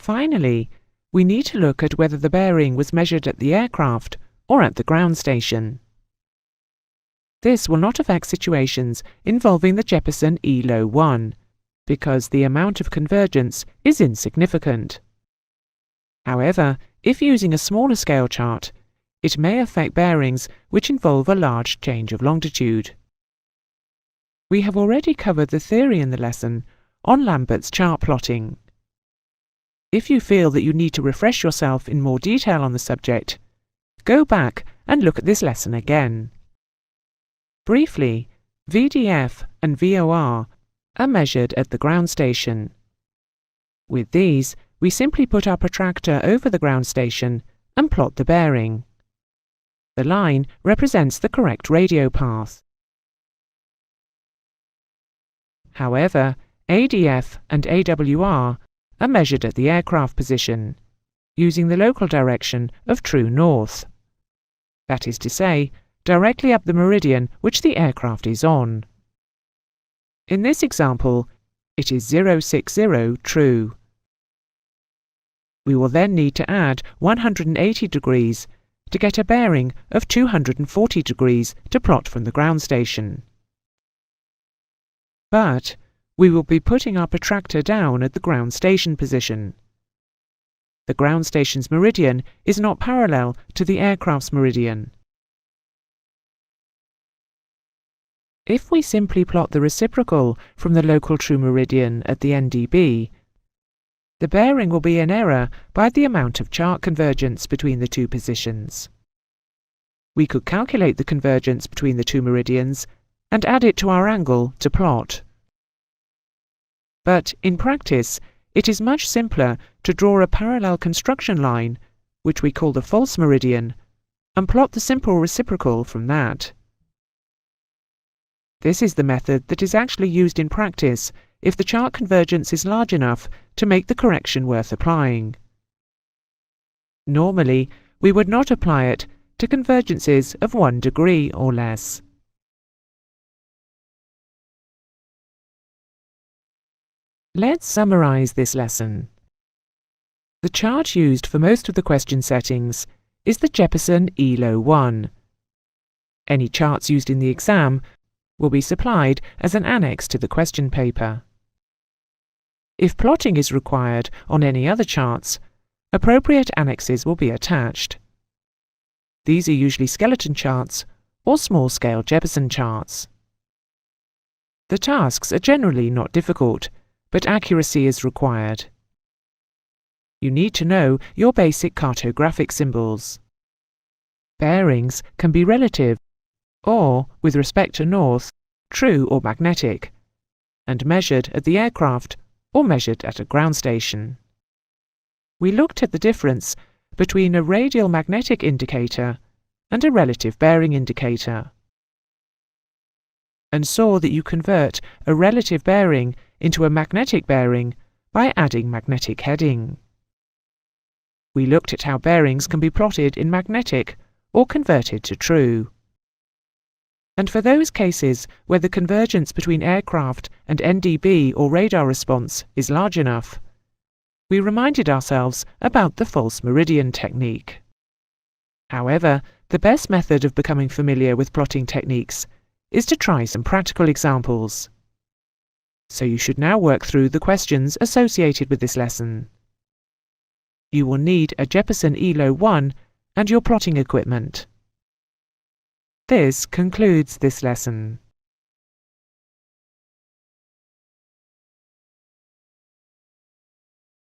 Finally, we need to look at whether the bearing was measured at the aircraft or at the ground station. This will not affect situations involving the Jeppesen ELO 1, because the amount of convergence is insignificant. However, if using a smaller scale chart, it may affect bearings which involve a large change of longitude. We have already covered the theory in the lesson on Lambert's chart plotting. If you feel that you need to refresh yourself in more detail on the subject, go back and look at this lesson again. Briefly, VDF and VOR are measured at the ground station. With these, we simply put our protractor over the ground station and plot the bearing. The line represents the correct radio path. However, ADF and AWR are measured at the aircraft position, using the local direction of true north. That is to say, directly up the meridian which the aircraft is on. In this example, it is 060 true. We will then need to add 180 degrees to get a bearing of 240 degrees to plot from the ground station. But we will be putting our protractor down at the ground station position. The ground station's meridian is not parallel to the aircraft's meridian. If we simply plot the reciprocal from the local true meridian at the NDB, the bearing will be in error by the amount of chart convergence between the two positions. We could calculate the convergence between the two meridians and add it to our angle to plot. But in practice, it is much simpler to draw a parallel construction line, which we call the false meridian, and plot the simple reciprocal from that. This is the method that is actually used in practice if the chart convergence is large enough to make the correction worth applying. Normally, we would not apply it to convergences of 1 degree or less. Let's summarize this lesson. The chart used for most of the question settings is the Jeppesen ELO 1. Any charts used in the exam will be supplied as an annex to the question paper. If plotting is required on any other charts, appropriate annexes will be attached. These are usually skeleton charts or small-scale Jeppesen charts. The tasks are generally not difficult, but accuracy is required. You need to know your basic cartographic symbols. Bearings can be relative, or, with respect to north, true or magnetic, and measured at the aircraft or measured at a ground station. We looked at the difference between a radial magnetic indicator and a relative bearing indicator, and saw that you convert a relative bearing into a magnetic bearing by adding magnetic heading. We looked at how bearings can be plotted in magnetic or converted to true. And for those cases where the convergence between aircraft and NDB or radar response is large enough, we reminded ourselves about the false meridian technique. However, the best method of becoming familiar with plotting techniques is to try some practical examples. So you should now work through the questions associated with this lesson. You will need a Jeppesen ELO 1 and your plotting equipment. This concludes this lesson.